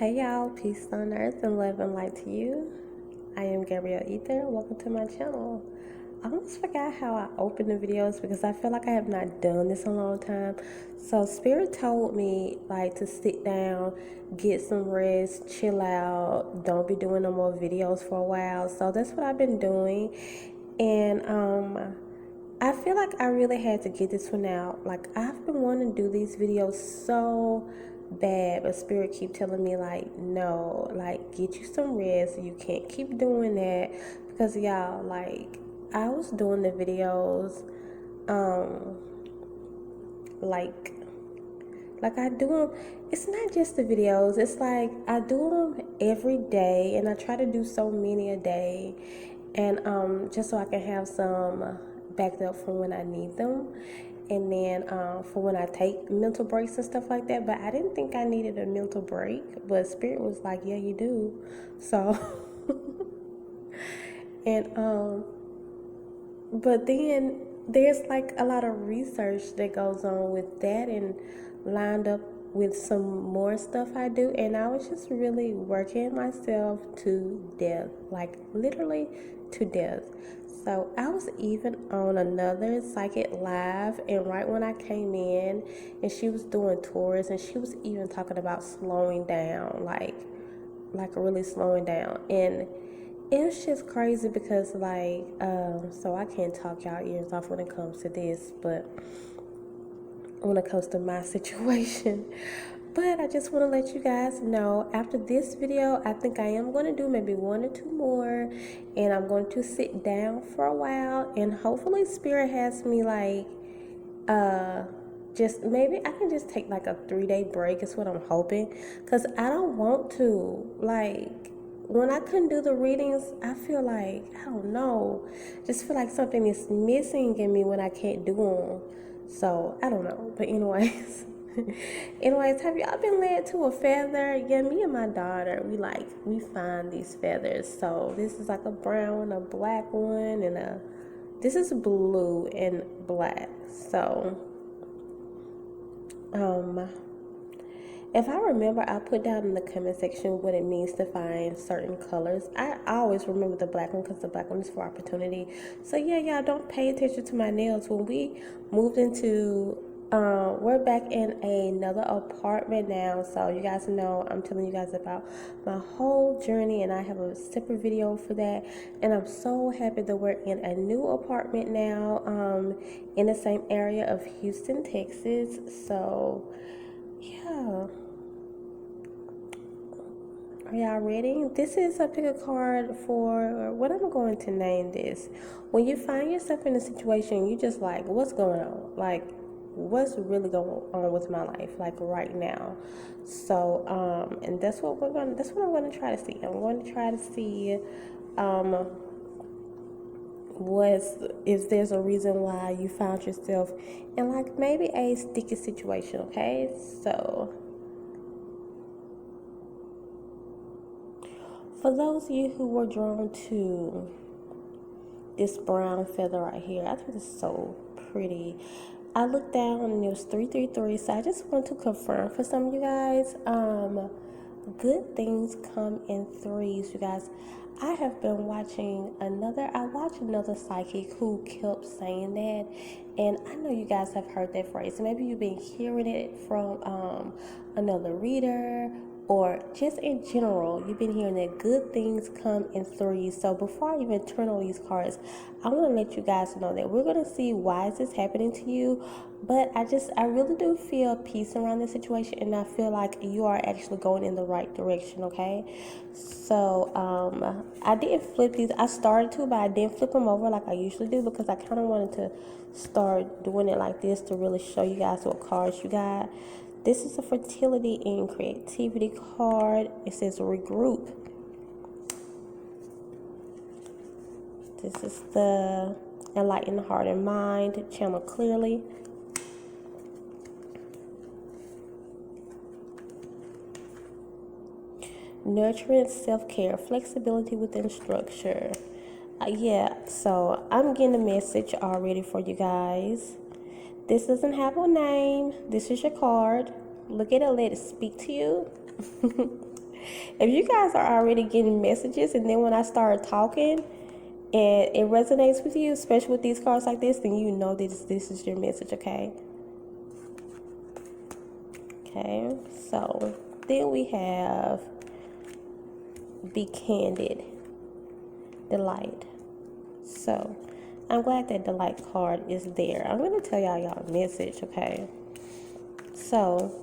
Hey y'all, peace on earth and love and light to you. I am Gabrielle-Ether. Welcome to my channel. I almost forgot how I open the videos because I feel like I have not done this in a long time. So Spirit told me like to sit down, get some rest, chill out, don't be doing no more videos for a while. So that's what I've been doing. And I feel like I really had to get this one out. Like I've been wanting to do these videos so bad, but Spirit keep telling me like, no, like get you some rest. You can't keep doing that because y'all, like I was doing the videos, um, like I do them. It's not just the videos. It's like I do them every day, and I try to do so many a day, and just so I can have some backed up for when I need them, and then for when I take mental breaks and stuff like that. But I didn't think I needed a mental break, but Spirit was like, "Yeah, you do." So, and but then there's like a lot of research that goes on with that and lined up with some more stuff I do, and I was just really working myself to death, like literally to death. So I was even on another psychic live, and right when I came in and she was doing tours, and she was even talking about slowing down, like really slowing down. And it's just crazy because so I can't talk y'all ears off when it comes to this, but when it comes to my situation. But I just want to let you guys know, after this video, I think I am going to do maybe one or two more, and I'm going to sit down for a while, and hopefully Spirit has me like just maybe I can just take like a 3-day break is what I'm hoping, because I don't want to, like, when I couldn't do the readings, I feel like, I don't know, just feel like something is missing in me when I can't do them. So I don't know, but anyways, have y'all been led to a feather? Yeah, me and my daughter, we find these feathers. So this is like a brown one, a black one, and this is blue and black. So if I remember, I'll put down in the comment section what it means to find certain colors. I always remember the black one because the black one is for opportunity. So yeah, y'all don't pay attention to my nails. When we moved into, we're back in another apartment now. So you guys know I'm telling you guys about my whole journey, and I have a separate video for that. And I'm so happy that we're in a new apartment now, in the same area of Houston, Texas. So yeah. Are y'all ready? This is a pick a card for what I'm going to name this. When you find yourself in a situation, you just like, what's going on? Like, what's really going on with my life, like right now? So, and that's what I'm going to try to see. I'm going to try to see, if there's a reason why you found yourself in like maybe a sticky situation. Okay, so for those of you who were drawn to this brown feather right here, I think it's so pretty. I looked down and it was 333, so I just want to confirm for some of you guys, good things come in threes, you guys. I have been watching I watched another psychic who kept saying that, and I know you guys have heard that phrase. Maybe you've been hearing it from another reader, or just in general, you've been hearing that good things come in threes. So before I even turn on these cards, I want to let you guys know that we're going to see why is this happening to you. But I really do feel peace around this situation, and I feel like you are actually going in the right direction, okay? So I didn't flip these. I started to, but I didn't flip them over like I usually do, because I kind of wanted to start doing it like this to really show you guys what cards you got. This is a fertility and creativity card. It says regroup. This is the enlighten heart and mind, channel clearly. Nurturing, self-care, flexibility within structure. Yeah, so I'm getting a message already for you guys. This doesn't have a name. This is your card. Look at it, let it speak to you. If you guys are already getting messages, and then when I start talking and it resonates with you, especially with these cards like this, then you know this is your message, okay? Okay, so then we have Be Candid, the light. So I'm glad that the light card is there. I'm going to tell y'all message, okay? So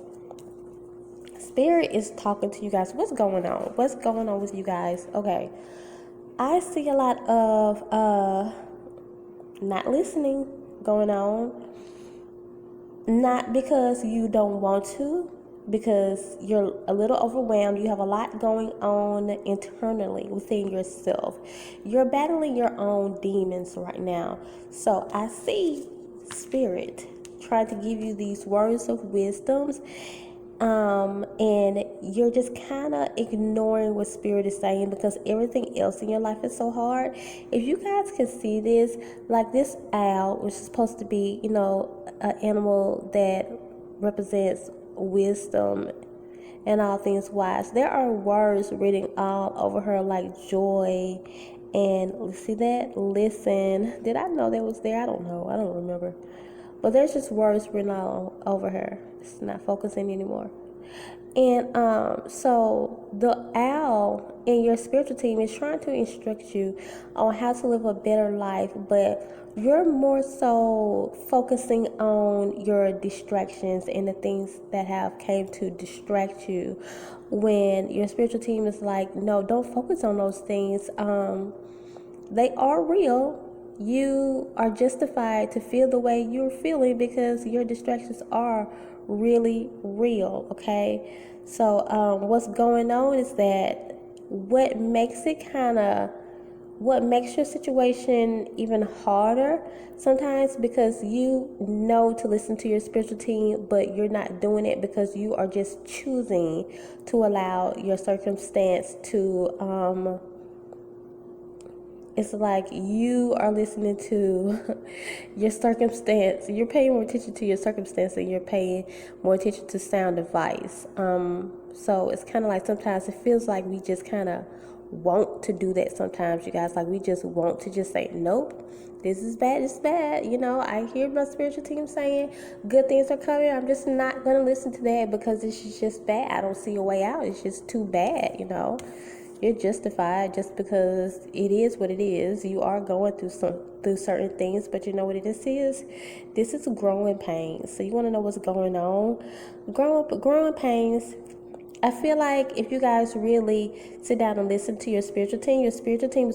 Spirit is talking to you guys. What's going on? What's going on with you guys? Okay. I see a lot of not listening going on. Not because you don't want to, because you're a little overwhelmed. You have a lot going on internally within yourself. You're battling your own demons right now. So I see Spirit trying to give you these words of wisdoms. And you're just kind of ignoring what Spirit is saying because everything else in your life is so hard. If you guys can see this, like this owl, which is supposed to be, an animal that represents wisdom and all things wise, there are words written all over her like joy. And see that? Listen. Did I know that was there? I don't know. I don't remember. But there's just words written all over her. It's not focusing anymore. And so the owl in your spiritual team is trying to instruct you on how to live a better life, but you're more so focusing on your distractions and the things that have came to distract you, when your spiritual team is like, no, don't focus on those things. They are real. You are justified to feel the way you're feeling because your distractions are really real, okay? So what's going on is that what makes your situation even harder sometimes, because you know to listen to your spiritual team, but you're not doing it because you are just choosing to allow your circumstance to it's like you are listening to your circumstance. You're paying more attention to your circumstance and you're paying more attention to sound advice. So it's kind of like sometimes it feels like we just kind of want to do that sometimes, you guys. Like we just want to just say, nope, this is bad, it's bad. I hear my spiritual team saying good things are coming. I'm just not going to listen to that because it's just bad. I don't see a way out. It's just too bad, You're justified just because it is what it is. You are going through certain things, but you know what this is? This is growing pains. So you want to know what's going on? Growing pains. I feel like if you guys really sit down and listen to your spiritual team is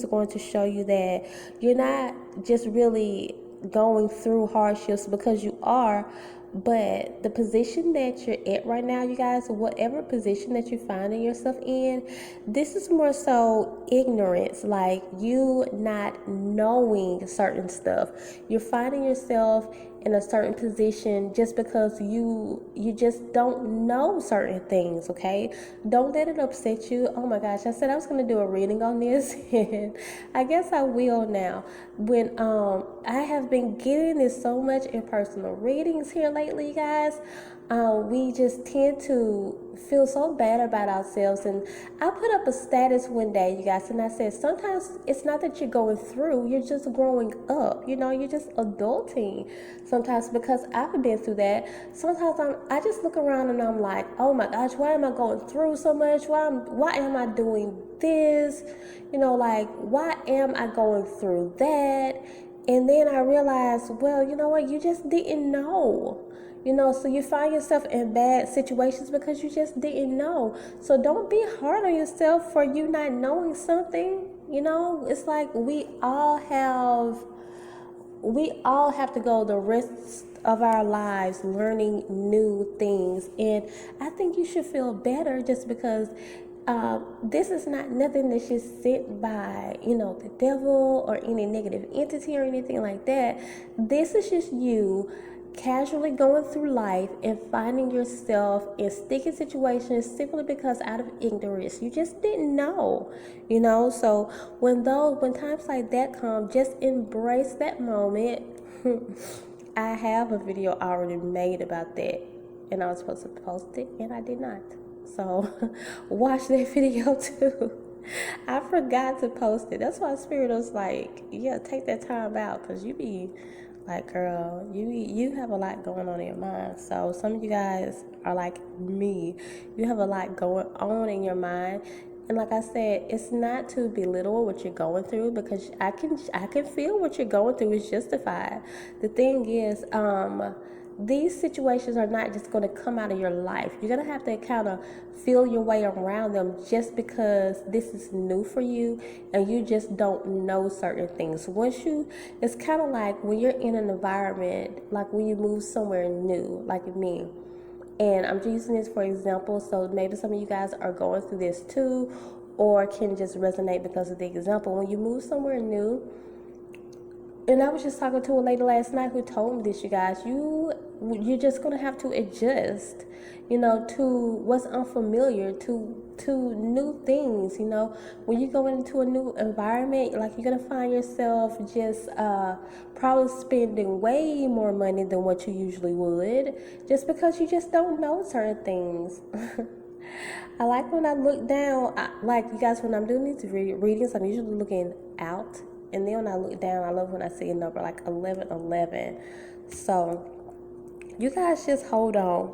going to show you that you're not just really going through hardships, because you are. But the position that you're at right now, you guys, whatever position that you're finding yourself in, this is more so ignorance, like you not knowing certain stuff. You're finding yourself in a certain position just because you just don't know certain things, okay? Don't let it upset you. Oh my gosh, I said I was going to do a reading on this and I guess I will now. When I have been getting this so much in personal readings here lately, you guys. We just tend to feel so bad about ourselves. And I put up a status one day, you guys, and I said, sometimes it's not that you're going through, you're just growing up. You're just adulting sometimes, because I've been through that. Sometimes I just look around and I'm like, oh my gosh, why am I going through so much? Why am I doing this? Why am I going through that? And then I realized, well, you know what? You just didn't know. So you find yourself in bad situations because you just didn't know. So don't be hard on yourself for you not knowing something. It's like we all have to go the rest of our lives learning new things. And I think you should feel better just because this is not nothing that's just sent by, the devil or any negative entity or anything like that. This is just you casually going through life and finding yourself in sticky situations simply because out of ignorance you just didn't know. So when times like that come, just embrace that moment. I have a video already made about that, and I was supposed to post it and I did not. So watch that video too. I forgot to post it. That's why Spirit was like, yeah, take that time out, because you be like, girl, you have a lot going on in your mind. So some of you guys are like me. You have a lot going on in your mind. And like I said, it's not to belittle what you're going through, because I can feel what you're going through is justified. The thing is, these situations are not just going to come out of your life. You're going to have to kind of feel your way around them, just because this is new for you and you just don't know certain things. It's kind of like when you're in an environment, like when you move somewhere new, like me. And I'm just using this for example, so maybe some of you guys are going through this too, or can just resonate because of the example. When you move somewhere new, and I was just talking to a lady last night who told me this, you guys, you're just gonna have to adjust, to what's unfamiliar, to new things. When you go into a new environment, like, you're gonna find yourself just probably spending way more money than what you usually would, just because you just don't know certain things. I like when I look down, like, you guys, when I'm doing these readings, I'm usually looking out. And then when I look down, I love when I see a number like 1111. So you guys just hold on.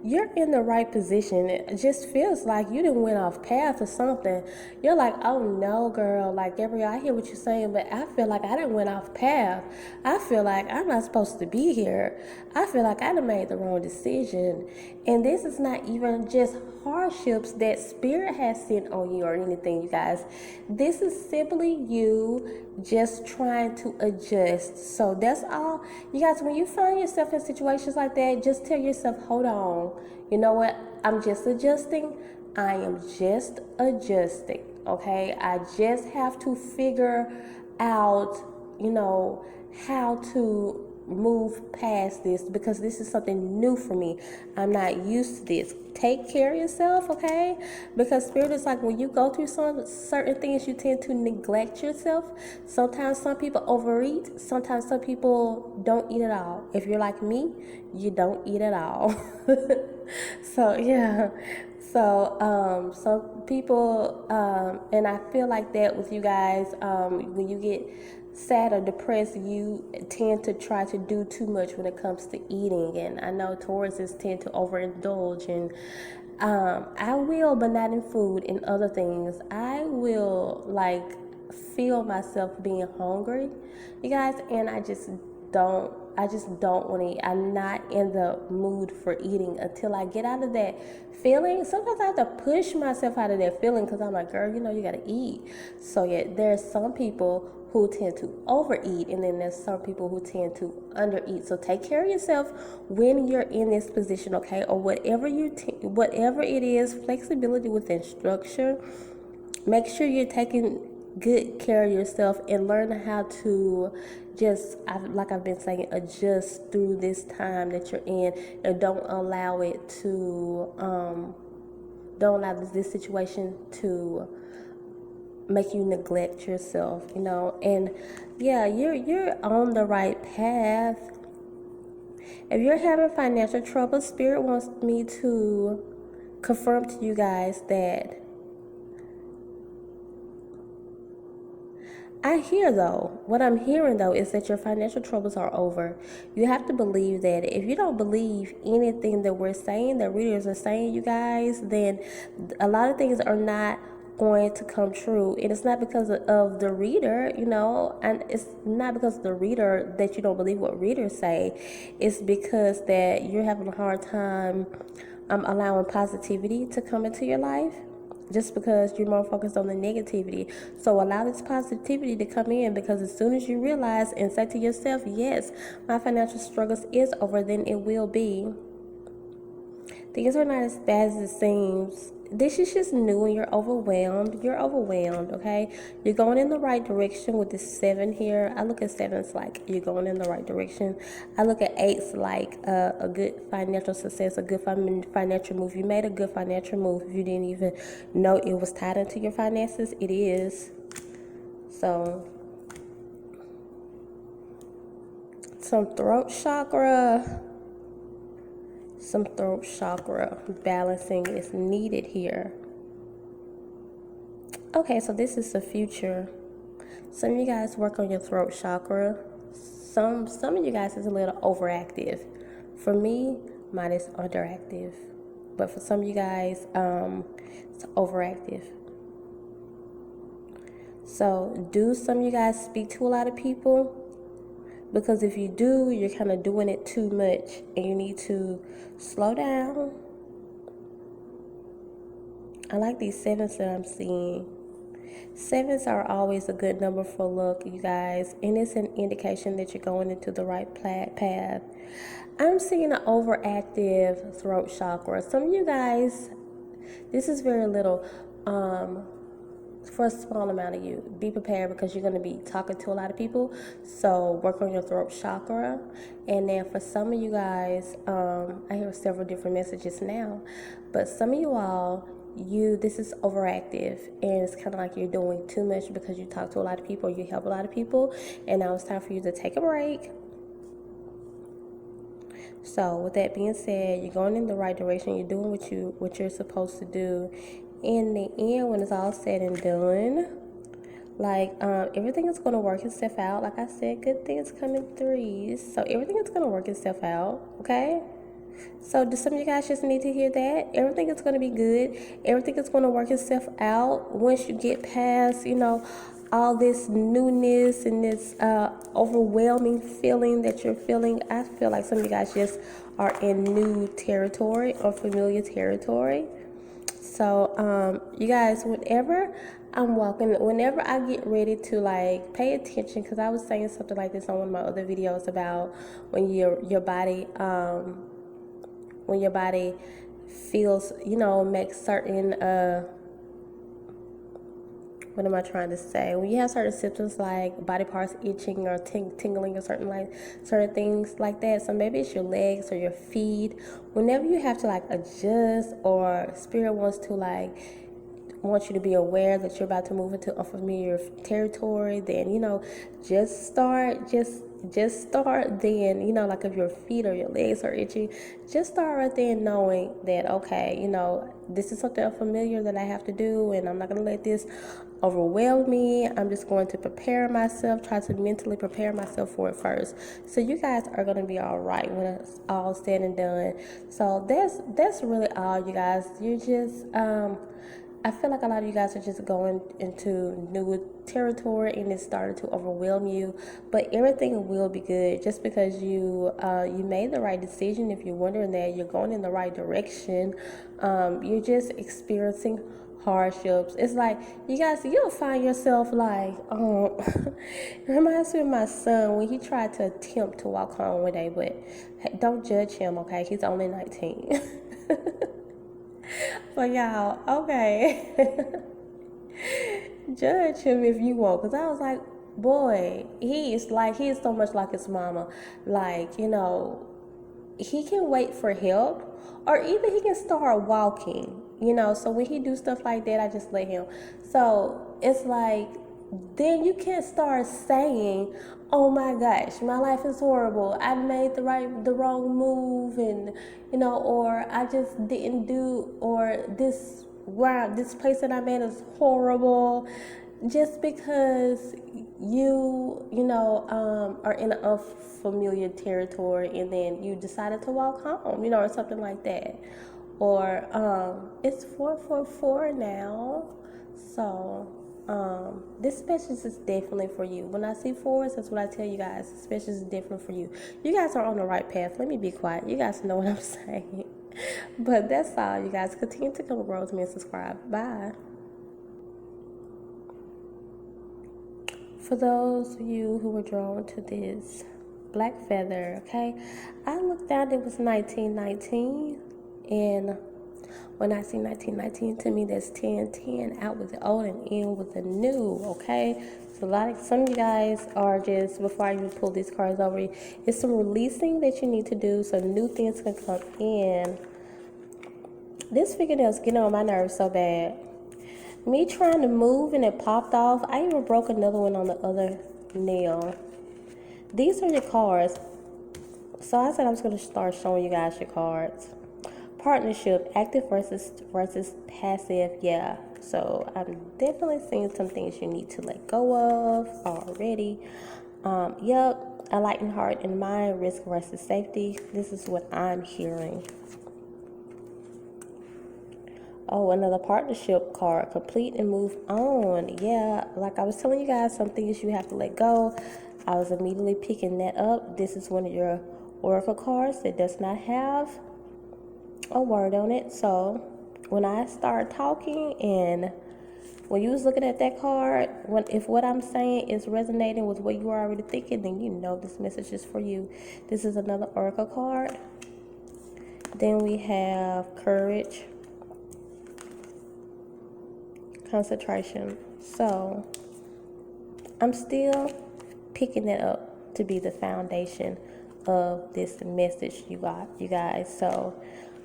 You're in the right position. It just feels like you didn't went off path or something. You're like, oh no, girl, like, Gabrielle, I hear what you're saying, but I feel like I didn't went off path. I feel like I'm not supposed to be here. I feel like I done made the wrong decision. And this is not even just hardships that Spirit has sent on you or anything, you guys. This is simply you just trying to adjust. So that's all. You guys, when you find yourself in situations like that, just tell yourself, hold on. You know what? I'm just adjusting. I am just adjusting. Okay? I just have to figure out, how to move past this, because this is something new for me. I'm not used to this. Take care of yourself, okay? Because Spirit is like, when you go through some certain things, you tend to neglect yourself. Sometimes some people overeat. Sometimes some people don't eat at all. If you're like me, you don't eat at all. So yeah. So some people, and I feel like that with you guys, when you get sad or depressed, you tend to try to do too much when it comes to eating. And I know Tauruses tend to overindulge, and I will, but not in food. In other things, I will, like, feel myself being hungry, you guys, and I just don't want to eat. I'm not in the mood for eating until I get out of that feeling. Sometimes I have to push myself out of that feeling, because I'm like, girl, you got to eat. So yeah, there's some people who tend to overeat, and then there's some people who tend to undereat. So take care of yourself when you're in this position, okay? Or whatever whatever it is, flexibility within structure. Make sure you're taking good care of yourself and learn how to just, like I've been saying, adjust through this time that you're in, and don't allow this situation to make you neglect yourself, and yeah, you're on the right path. If you're having financial trouble, Spirit wants me to confirm to you guys that what I'm hearing though is that your financial troubles are over. You have to believe that. If you don't believe anything that we're saying, that readers are saying, you guys, then a lot of things are not going to come true. And it's not because of the reader, and it's not because of the reader that you don't believe what readers say. It's because that you're having a hard time allowing positivity to come into your life, just because you're more focused on the negativity. So allow this positivity to come in, because as soon as you realize and say to yourself, yes, my financial struggles is over, then it will be. Things are not as bad as it seems. This is just new and you're overwhelmed. You're overwhelmed, okay? You're going in the right direction with this 7 here. I look at 7s like you're going in the right direction. I look at 8s like a good financial success, a good financial move. You made a good financial move. If you didn't even know it was tied into your finances, it is. So, some throat chakra. some throat chakra balancing is needed here. Okay, so this is the future. Some of you guys work on your throat chakra. Some of you guys is a little overactive. For me, mine is underactive. But for some of you guys, it's overactive. So do some of you guys speak to a lot of people? Because if you do, you're kind of doing it too much and you need to slow down. I like these sevens that I'm seeing. Sevens are always a good number for luck, you guys, and it's an indication that you're going into the right path. I'm seeing an overactive throat chakra. Some of you guys, this is very little. For a small amount of you, be prepared because you're going to be talking to a lot of people. So work on your throat chakra. And then for some of you guys, I hear several different messages now, but some of you all, this is overactive, and it's kind of like you're doing too much because you talk to a lot of people, you help a lot of people, and now it's time for you to take a break. So with that being said, you're going in the right direction. You're doing what you're supposed to do. In the end, when it's all said and done, everything is going to work itself out. Like I said, good things come in threes. So everything is going to work itself out, okay? So do some of you guys just need to hear that? Everything is going to be good. Everything is going to work itself out once you get past, all this newness and this overwhelming feeling that you're feeling. I feel like some of you guys just are in new territory or familiar territory. So, you guys, whenever I get ready to pay attention, because I was saying something like this on one of my other videos about when your body feels, makes certain, what am I trying to say? When you have certain symptoms like body parts itching or tingling or certain things like that. So maybe it's your legs or your feet. Whenever you have to adjust, or spirit wants you to be aware that you're about to move into unfamiliar territory, then just start then, if your feet or your legs are itchy, just start right there knowing that, okay, this is something unfamiliar that I have to do, and I'm not going to let this overwhelm me. I'm just going to prepare myself, try to mentally prepare myself for it first. So you guys are going to be all right when it's all said and done. So that's really all, you guys. You're just I feel like a lot of you guys are just going into new territory and it's starting to overwhelm you, but everything will be good. Just because you made the right decision, if you're wondering that, you're going in the right direction. You're just experiencing hardships. It's like, you guys, you'll find yourself it reminds me of my son when he tried to attempt to walk home one day, but hey, don't judge him, okay? He's only 19. But y'all, okay. Judge him if you want, because I was like, boy, he is so much like his mama. He can wait for help, or either he can start walking, so when he do stuff like that, I just let him. So it's like, then you can't start saying, oh my gosh, my life is horrible, I made the wrong move, and or I just didn't do, or this place that I'm at is horrible, just because you are in an unfamiliar territory, and then you decided to walk home, or something like that. Or it's 444 now, so this message is definitely for you. When I see fours, that's what I tell you guys. This message is different for you. You guys are on the right path. Let me be quiet. You guys know what I'm saying. But that's all, you guys. Continue to come grow with me and subscribe. Bye. For those of you who were drawn to this black feather, okay, I looked down, it was 1919, and when I see 1919, to me that's 10, out with the old and in with the new, okay? So some of you guys are just, before I even pull these cards over, it's some releasing that you need to do so new things can come in. This fingernail's getting on my nerves so bad. Me trying to move and it popped off. I even broke another one on the other nail. These are your cards. So I said I was going to start showing you guys your cards. Partnership, active versus passive. Yeah. So I'm definitely seeing some things you need to let go of already. Yep. A lightened heart and mind, risk versus safety. This is what I'm hearing. Oh, another partnership card. Complete and move on. Yeah, like I was telling you guys, some things you have to let go. I was immediately picking that up. This is one of your oracle cards that does not have a word on it. So when I start talking and when you was looking at that card, if what I'm saying is resonating with what you are already thinking, then you know this message is for you. This is another oracle card. Then we have courage, concentration. So I'm still picking it up to be the foundation of this message you guys. So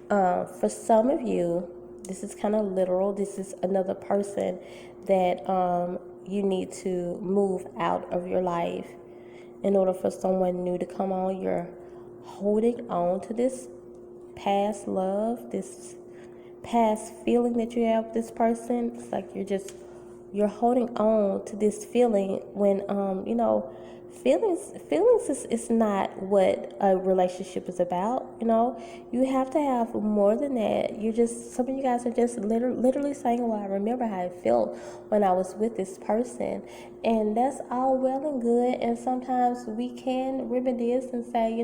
for some of you, this is kind of literal. This is another person that you need to move out of your life in order for someone new to come on. You're holding on to this past love, this past feeling that you have with this person. It's like you're holding on to this feeling when feelings is not what a relationship is about. You have to have more than that. Some of you guys are just literally saying, well, I remember how I felt when I was with this person, and that's all well and good. And sometimes we can reminisce and say,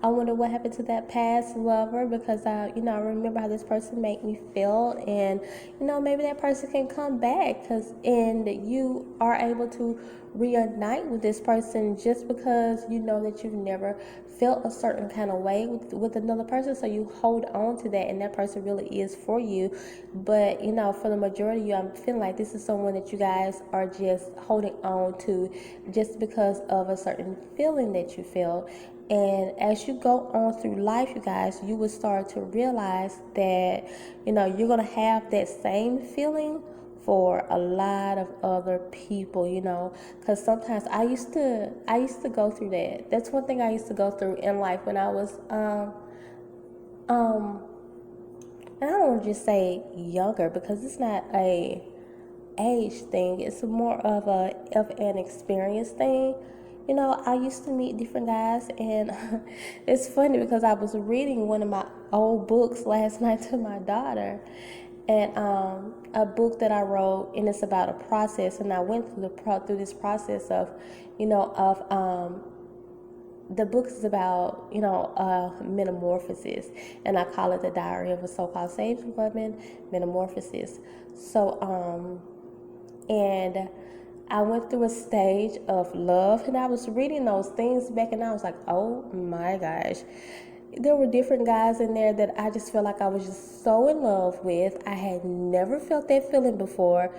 I wonder what happened to that past lover, because I remember how this person made me feel, and maybe that person can come back, and you are able to reunite with this person just because you know that you've never felt a certain kind of way with another person. So you hold on to that, and that person really is for you. But for the majority of you, I'm feeling like this is someone that you guys are just holding on to just because of a certain feeling that you feel. And as you go on through life, you guys, you will start to realize that you're going to have that same feeling for a lot of other people, because sometimes I used to go through that. That's one thing I used to go through in life when I was and I don't want to just say younger, because it's not a age thing. It's more of an experience thing. I used to meet different guys, and it's funny because I was reading one of my old books last night to my daughter, and a book that I wrote, and it's about a process, and I went through this process of, the book is about, metamorphosis, and I call it the Diary of a So-Called Saved Woman, Metamorphosis. So, and I went through a stage of love, and I was reading those things back, and I was like, oh my gosh. There were different guys in there that I just felt like I was just so in love with. I had never felt that feeling before.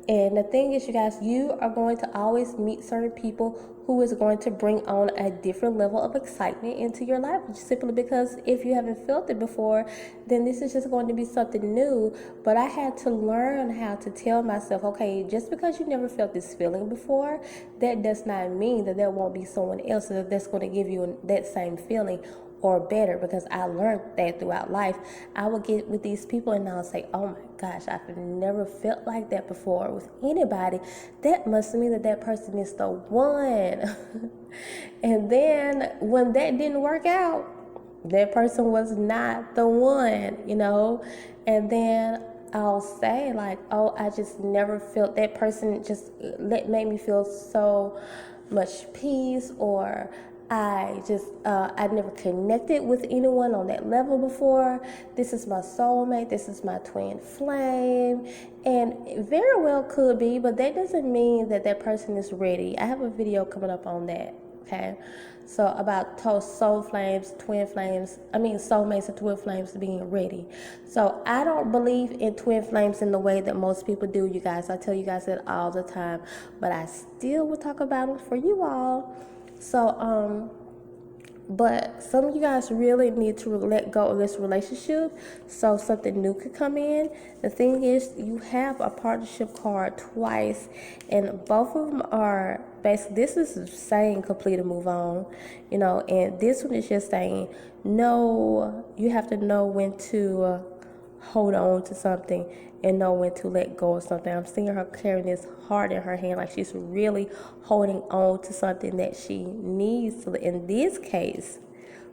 And the thing is, you guys, you are going to always meet certain people who is going to bring on a different level of excitement into your life, simply because if you haven't felt it before, then this is just going to be something new. But I had to learn how to tell myself, okay, just because you never felt this feeling before, that does not mean that there won't be someone else that's going to give you that same feeling or better, because I learned that throughout life. I would get with these people and I would say, oh my gosh, I've never felt like that before with anybody. That must mean that person is the one. And then when that didn't work out, that person was not the one, and then I'll say like, oh, I just never felt that person just made me feel so much peace, or I never connected with anyone on that level before. This is my soulmate. This is my twin flame. And it very well could be, but that doesn't mean that person is ready. I have a video coming up on that. Okay. So about soul flames, twin flames, soulmates and twin flames being ready. So I don't believe in twin flames in the way that most people do, you guys. I tell you guys that all the time, but I still will talk about them for you all. So But some of you guys really need to let go of this relationship so something new could come in. The thing is, you have a partnership card twice, and both of them are basically, this is saying complete and move on, and this one is just saying no, you have to know when to hold on to something and know when to let go of something. I'm seeing her carrying this heart in her hand, like she's really holding on to something that she needs to. In this case,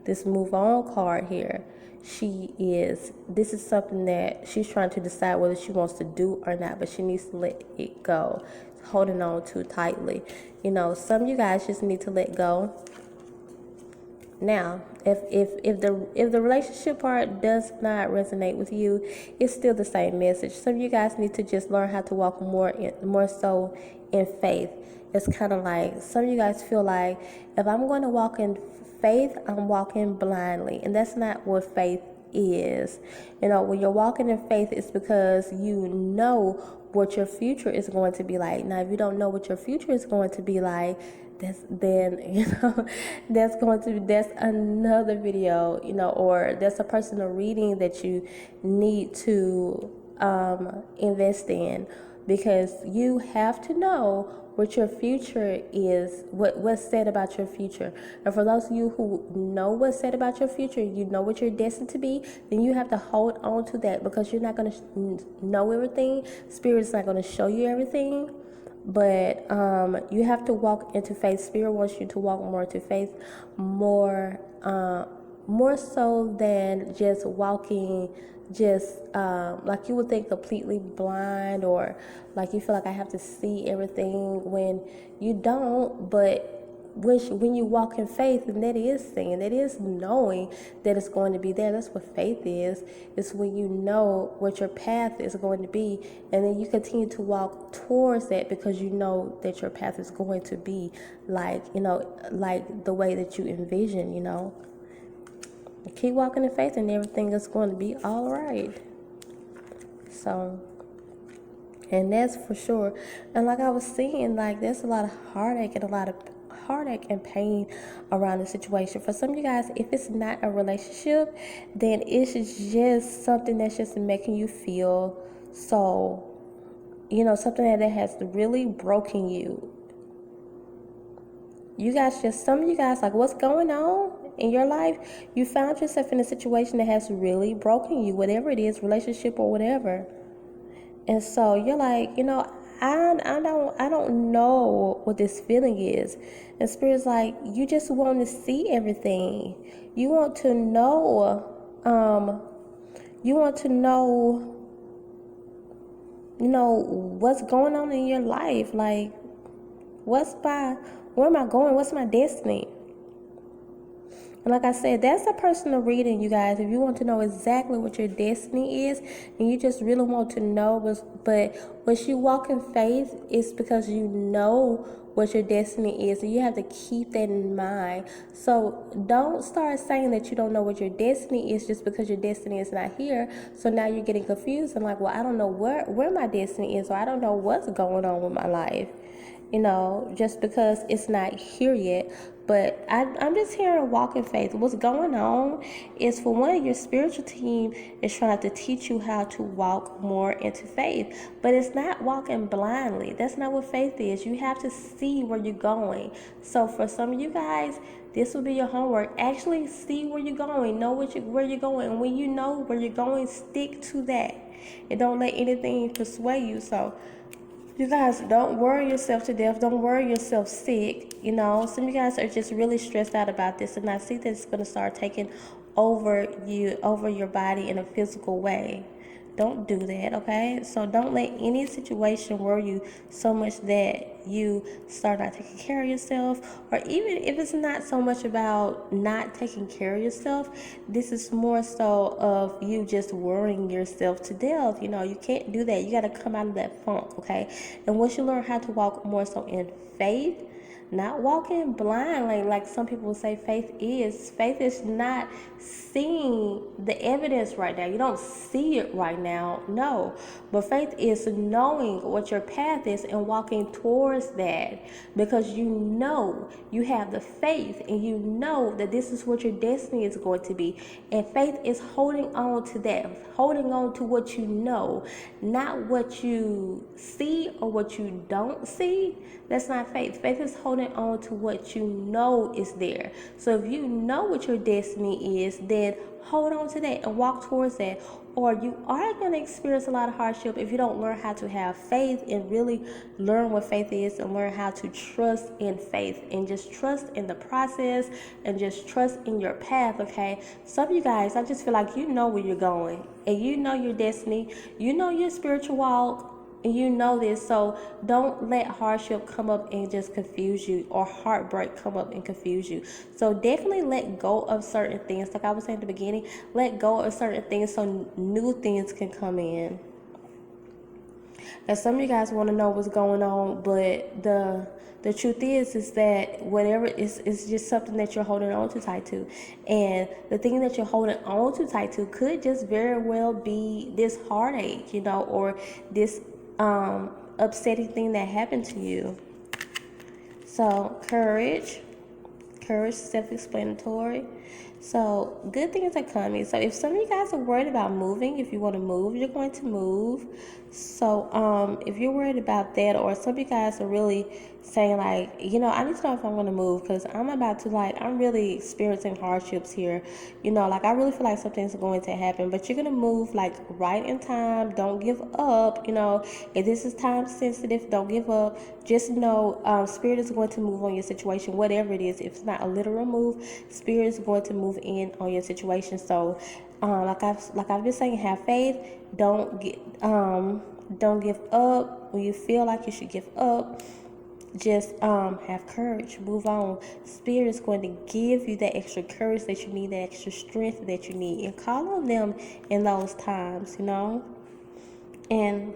this move on card here, this is something that she's trying to decide whether she wants to do or not, but she needs to let it go, holding on too tightly. Some of you guys just need to let go. Now, if the relationship part does not resonate with you, it's still the same message. Some of you guys need to just learn how to walk more so in faith. It's kind of like some of you guys feel like, if I'm going to walk in faith, I'm walking blindly, and that's not what faith is. When you're walking in faith, it's because you know what your future is going to be like. Now, if you don't know what your future is going to be like, that's another video, or that's a personal reading that you need to invest in, because you have to know what your future is, what's said about your future. And for those of you who know what's said about your future, you know what you're destined to be, then you have to hold on to that, because you're not going to know everything. Spirit's not going to show you everything. But you have to walk into faith. Spirit wants you to walk more into faith, more so than just walking like you would think completely blind, or like you feel like I have to see everything when you don't. But when you walk in faith, and that is seeing, that is knowing that it's going to be there. That's what faith is. It's when you know what your path is going to be, and then you continue to walk towards that, because you know that your path is going to be like the way that you envision. Keep walking in faith, and everything is going to be all right. So, and that's for sure. And like I was saying, like, there's a lot of heartache and pain around the situation. For some of you guys, if it's not a relationship, then it's just something that's just making you feel so, something that has really broken you. Some of you guys, like, what's going on in your life? You found yourself in a situation that has really broken you, whatever it is, relationship or whatever. And so you're like, I don't know what this feeling is. And Spirit's like, you just want to see everything. You want to know, what's going on in your life. Like, where am I going? What's my destiny? And like I said, that's a personal reading, you guys. If you want to know exactly what your destiny is, and you just really want to know, but when you walk in faith, it's because you know what your destiny is, and you have to keep that in mind. So don't start saying that you don't know what your destiny is just because your destiny is not here. So now you're getting confused and like, well, I don't know where my destiny is, or I don't know what's going on with my life, just because it's not here yet. But I'm just here to walk in faith. What's going on is, for one, your spiritual team is trying to teach you how to walk more into faith. But it's not walking blindly. That's not what faith is. You have to see where you're going. So for some of you guys, this will be your homework. Actually see where you're going. Know where you're going. And when you know where you're going, stick to that. And don't let anything persuade you. So you guys, don't worry yourself to death. Don't worry yourself sick. Some of you guys are just really stressed out about this, and I see that it's going to start taking over your body in a physical way. Don't do that, okay? So don't let any situation worry you so much that you start not taking care of yourself. Or even if it's not so much about not taking care of yourself, this is more so of you just worrying yourself to death. You can't do that. You got to come out of that funk, okay? And once you learn how to walk more so in faith, Not walking blind like some people say faith is. Faith is not seeing the evidence right now. You don't see it right now, no. But faith is knowing what your path is and walking towards that, because you know, you have the faith and you know that this is what your destiny is going to be. And faith is holding on to that, holding on to what you know, not what you see or what you don't see. That's not faith. Faith is holding on to what you know is there. So if you know what your destiny is, then hold on to that and walk towards that. Or you are going to experience a lot of hardship if you don't learn how to have faith and really learn what faith is and learn how to trust in faith and just trust in the process and just trust in your path, okay? Some of you guys, I just feel like you know where you're going and you know your destiny, you know your spiritual walk, and you know this. So don't let hardship come up and just confuse you, or heartbreak come up and confuse you. So definitely let go of certain things. Like I was saying at the beginning, let go of certain things so new things can come in. And some of you guys want to know what's going on, but the truth is that whatever is just something that you're holding on to tight to. And the thing that you're holding on to tight to could just very well be this heartache, or this upsetting thing that happened to you. So courage, self-explanatory. So good things are coming. So if some of you guys are worried about moving, if you want to move, you're going to move. So if you're worried about that, or some of you guys are really saying like, I need to know if I'm going to move, because I'm really experiencing hardships here. I really feel like something's going to happen, but you're going to move like right in time. Don't give up. If this is time sensitive, don't give up. Just know Spirit is going to move on your situation, whatever it is. If it's not a literal move, Spirit is going to move in on your situation. So like I've been saying, have faith. Don't give up when you feel like you should give up. Just have courage, move on. Spirit is going to give you that extra courage that you need, that extra strength that you need, and call on them in those times, And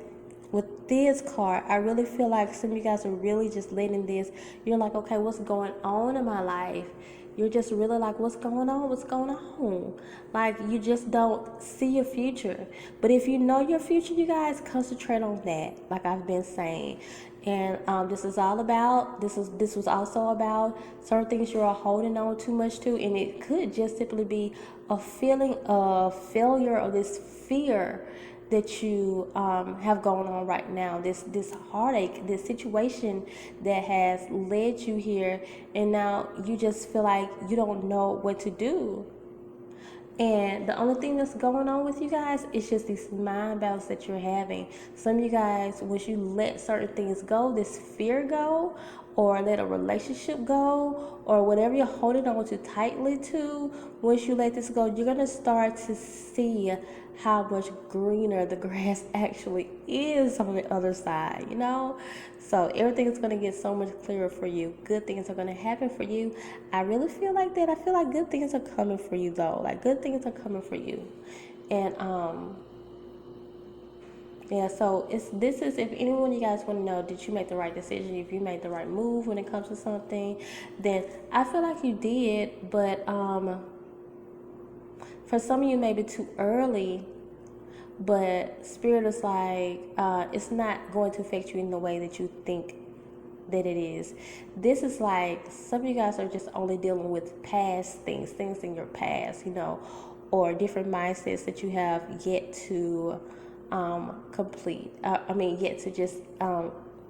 with this card, I really feel like some of you guys are really just letting this, you're like, okay, what's going on in my life? You're just really like, what's going on? Like, you just don't see your future. But if you know your future, you guys, concentrate on that, like I've been saying. And this was also about certain things you're holding on too much to, and it could just simply be a feeling of failure, or this fear that you have going on right now, this heartache, this situation that has led you here, and now you just feel like you don't know what to do. And the only thing that's going on with you guys is just these mind battles that you're having. Some of you guys, once you let certain things go, this fear go, or let a relationship go, or whatever you're holding on to tightly to, once you let this go, you're going to start to see how much greener the grass actually is on the other side, So everything is going to get so much clearer for you. Good things are going to happen for you. I really feel like that. I feel like good things are coming for you, though. Like, good things are coming for you. And yeah, so this is if anyone you guys want to know, did you make the right decision? If you made the right move when it comes to something, then I feel like you did. But for some of you, maybe too early. But Spirit is like, it's not going to affect you in the way that you think that it is. This is like, some of you guys are just only dealing with past things in your past, or different mindsets that you have yet to complete. Yet to just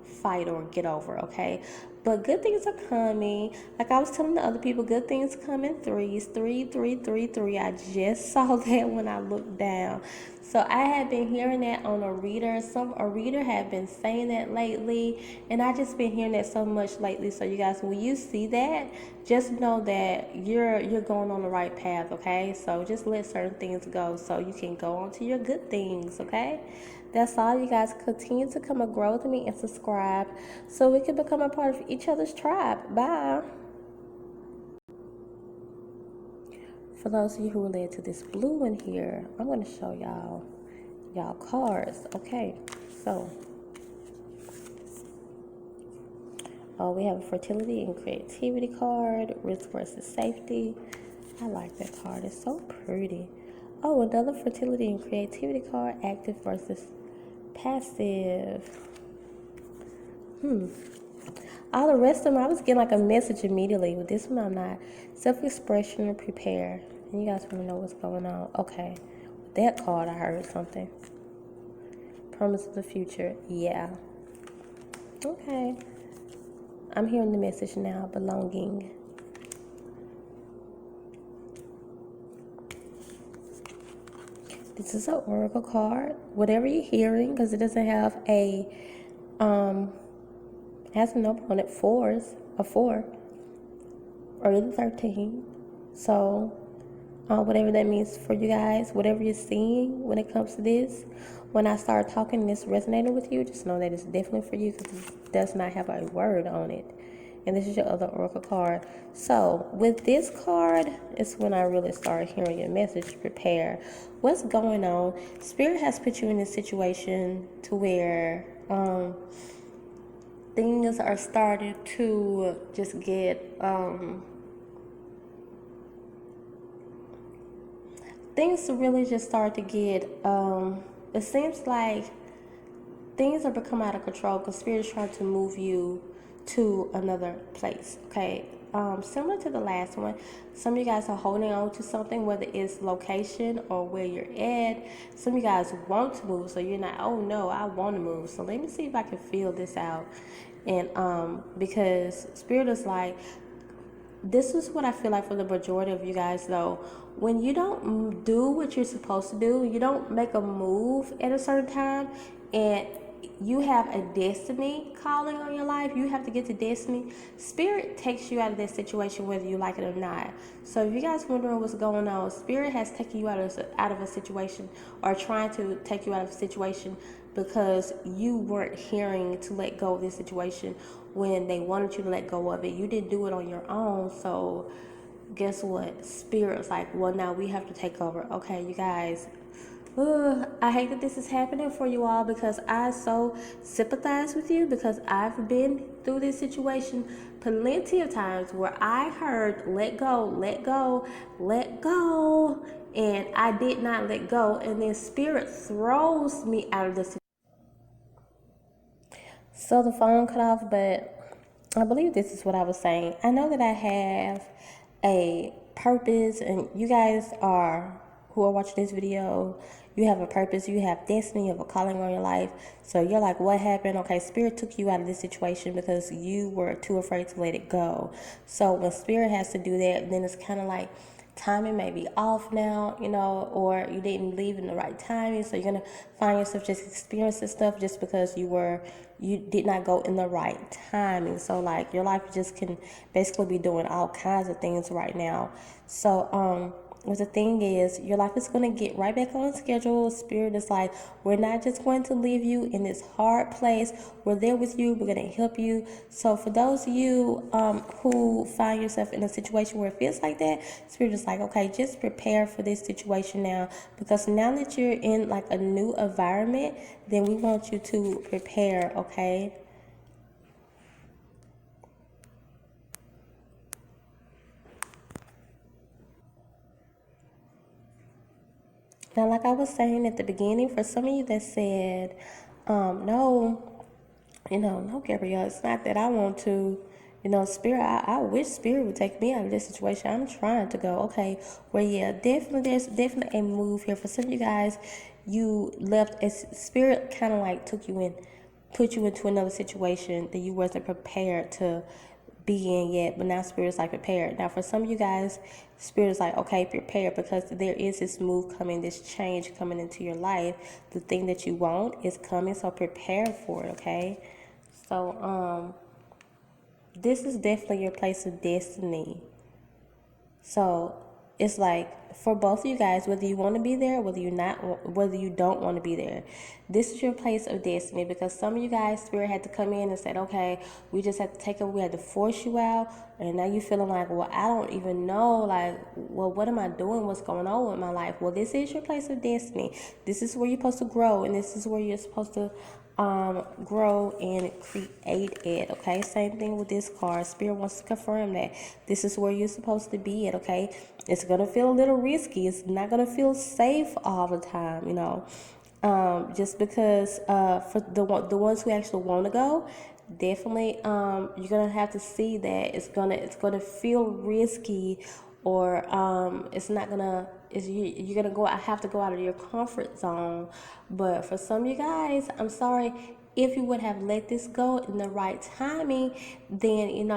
fight or get over, okay? But good things are coming. Like I was telling the other people, good things come in threes. 3, 3, 3, 3. I just saw that when I looked down. So I had been hearing that on a reader. A reader had been saying that lately, and I just been hearing that so much lately. So you guys, when you see that, just know that you're going on the right path, okay? So just let certain things go so you can go on to your good things, okay? That's all, you guys. Continue to come and grow with me and subscribe so we can become a part of each other's tribe. Bye. For those of you who relate to this blue one here, I'm going to show y'all cards. Okay, so Oh, we have a fertility and creativity card, risk versus safety. I like that card. It's so pretty. Oh, another fertility and creativity card, active versus passive. All the rest of them, I was getting like a message immediately. With this one, I'm not. Self-expression or prepare. And you guys want to know what's going on. Okay. With that card, I heard something. Promise of the future. Yeah. Okay. I'm hearing the message now. Belonging. This is an oracle card. Whatever you're hearing, because it doesn't have a, it has a number on it, a 4, or either 13. So, whatever that means for you guys, whatever you're seeing when it comes to this, when I start talking and this resonating with you, just know that it's definitely for you because it does not have a word on it. And this is your other oracle card. So with this card, it's when I really started hearing your message, prepare. What's going on? Spirit has put you in this situation to where things are starting to just get things really just start to get it seems like things are becoming out of control because Spirit is trying to move you to another place. Okay, similar to the last one, some of you guys are holding on to something, whether it's location or where you're at. Some of you guys want to move, so you're not, oh no, I want to move, so let me see if I can feel this out. And because Spirit is like, this is what I feel like for the majority of you guys though. When you don't do what you're supposed to do, you don't make a move at a certain time, and you have a destiny calling on your life, you have to get to destiny, Spirit takes you out of that situation whether you like it or not. So if you guys wondering what's going on, Spirit has taken you out of a situation, or trying to take you out of a situation because you weren't hearing to let go of this situation when they wanted you to let go of it. You didn't do it on your own. So guess what? Spirit's like, well, now we have to take over. Okay, you guys, I hate that this is happening for you all because I so sympathize with you, because I've been through this situation plenty of times where I heard let go, let go, let go, and I did not let go, and then Spirit throws me out of the situation. So the phone cut off, but I believe this is what I was saying. I know that I have a purpose, and you guys are, who are watching this video, you have a purpose, you have destiny, you have a calling on your life. So you're like, what happened? Okay, Spirit took you out of this situation because you were too afraid to let it go. So when Spirit has to do that, then it's kind of like timing may be off now, or you didn't leave in the right timing, so you're gonna find yourself just experiencing stuff just because you did not go in the right timing. So like your life just can basically be doing all kinds of things right now. So what the thing is, your life is going to get right back on schedule. Spirit is like, we're not just going to leave you in this hard place. We're there with you. We're going to help you. So for those of you who find yourself in a situation where it feels like that, Spirit is like, okay, just prepare for this situation now, because now that you're in like a new environment, then we want you to prepare, okay? Now, like I was saying at the beginning, for some of you that said, no, no, Gabrielle, it's not that I want to, Spirit, I wish Spirit would take me out of this situation. I'm trying to go. Okay, well, yeah, definitely, there's definitely a move here. For some of you guys, you left, a Spirit kind of like took you in, put you into another situation that you wasn't prepared to be in yet, but now Spirit is like prepared. Now for some of you guys, Spirit is like, okay, prepare, because there is this move coming, this change coming into your life. The thing that you want is coming, so prepare for it, okay? So this is definitely your place of destiny. So it's like for both of you guys, whether you want to be there, whether you don't want to be there, this is your place of destiny. Because some of you guys, Spirit had to come in and said, okay, we just had to take it, we had to force you out, and now you feeling like, well, I don't even know, like, well, what am I doing? What's going on with my life? Well, this is your place of destiny. This is where you're supposed to grow, and this is where you're supposed to grow and create it. Okay, same thing with this card. Spirit wants to confirm that this is where you're supposed to be at. Okay, it's gonna feel a little risky. It's not gonna feel safe all the time, you know. Just because for the ones who actually want to go, definitely you're gonna have to see that it's gonna feel risky, or it's not gonna is you're gonna go. I have to go out of your comfort zone. But for some of you guys, I'm sorry, if you would have let this go in the right timing, then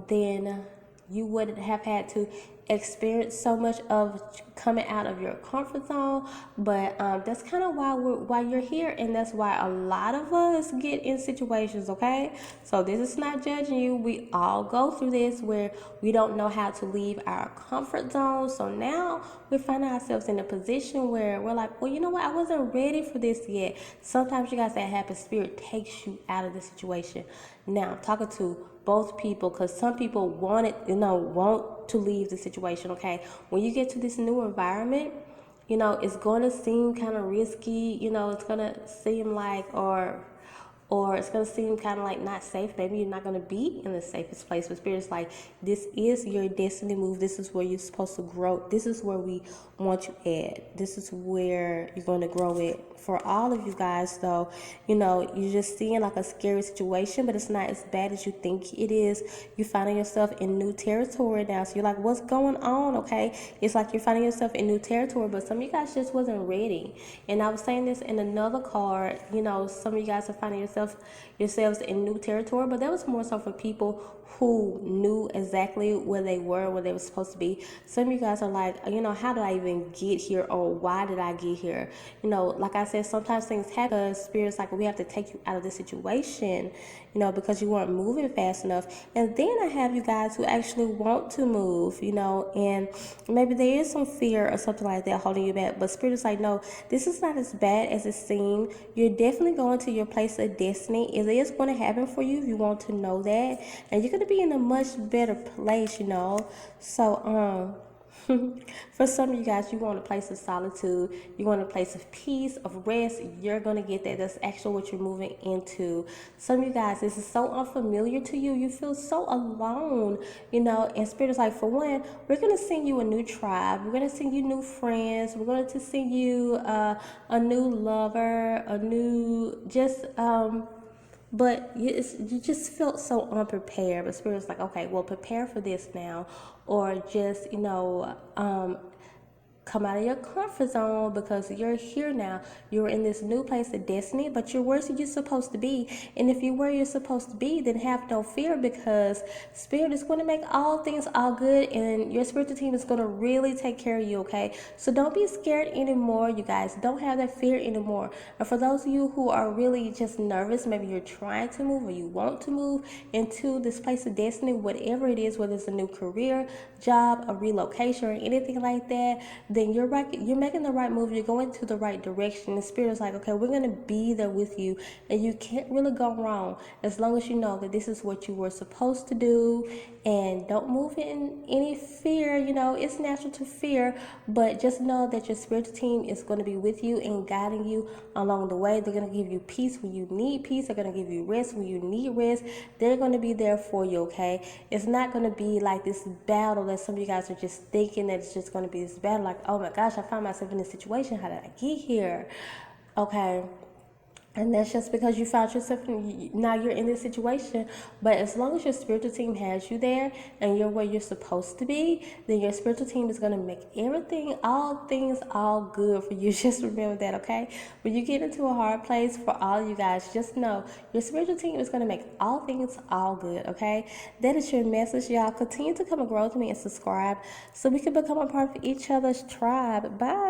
then you wouldn't have had to experience so much of coming out of your comfort zone. But that's kind of why you're here, and that's why a lot of us get in situations. Okay, so this is not judging you. We all go through this where we don't know how to leave our comfort zone. So now we find ourselves in a position where we're like, well, you know what, I wasn't ready for this yet. Sometimes you guys, that happens. Spirit takes you out of the situation. Now I'm talking to both people, because some people want to leave the situation. Okay, when you get to this new environment, it's going to seem kind of risky. It's going to seem like, or it's going to seem kind of like not safe. Maybe you're not going to be in the safest place. But Spirit's like, this is your destiny move. This is where you're supposed to grow. This is where we want you at. This is where you're going to grow it. For all of you guys, though, you're just seeing like a scary situation, but it's not as bad as you think it is. You're finding yourself in new territory now. So you're like, what's going on? Okay. It's like you're finding yourself in new territory, but some of you guys just wasn't ready. And I was saying this in another card, some of you guys are finding yourselves in new territory, but that was more so for people who knew exactly where they were supposed to be. Some of you guys are like, how did I even get here, or why did I get here? Like I said, sometimes things happen because Spirit's like, we have to take you out of the situation, because you weren't moving fast enough. And then I have you guys who actually want to move, and maybe there is some fear or something like that holding you back. But Spirit is like, no, this is not as bad as it seems. You're definitely going to your place of destiny. It is going to happen for you if you want to know that. And you're going to be in a much better place, So, for some of you guys, you want a place of solitude, you want a place of peace, of rest. You're going to get that. That's actually what you're moving into. Some of you guys, this is so unfamiliar to you. You feel so alone, and Spirit is like, for one, we're going to send you a new tribe. We're going to send you new friends. We're going to send you a new lover, a new but you just felt so unprepared. But Spirit's like, okay, well, prepare for this now, or just come out of your comfort zone, because you're here now. You're in this new place of destiny, but you're where you're supposed to be. And if you're where you're supposed to be, then have no fear, because Spirit is going to make all things all good, and your spiritual team is going to really take care of you. Okay, so don't be scared anymore, you guys. Don't have that fear anymore. And for those of you who are really just nervous, maybe you're trying to move, or you want to move into this place of destiny, whatever it is, whether it's a new career, job, a relocation, or anything like that, then you're right. You're making the right move. You're going to the right direction. The Spirit is like, okay, we're going to be there with you, and you can't really go wrong as long as you know that this is what you were supposed to do. And don't move in any fear. It's natural to fear, but just know that your spiritual team is going to be with you and guiding you along the way. They're going to give you peace when you need peace. They're going to give you rest when you need rest. They're going to be there for you, okay? It's not going to be like this battle that some of you guys are just thinking that it's just going to be this battle, like, oh my gosh, I found myself in this situation. How did I get here? Okay. And that's just because you found yourself, now you're in this situation. But as long as your spiritual team has you there and you're where you're supposed to be, then your spiritual team is going to make everything, all things, all good for you. Just remember that, okay? When you get into a hard place, for all of you guys, just know your spiritual team is going to make all things all good, okay? That is your message, y'all. Continue to come and grow with me and subscribe so we can become a part of each other's tribe. Bye.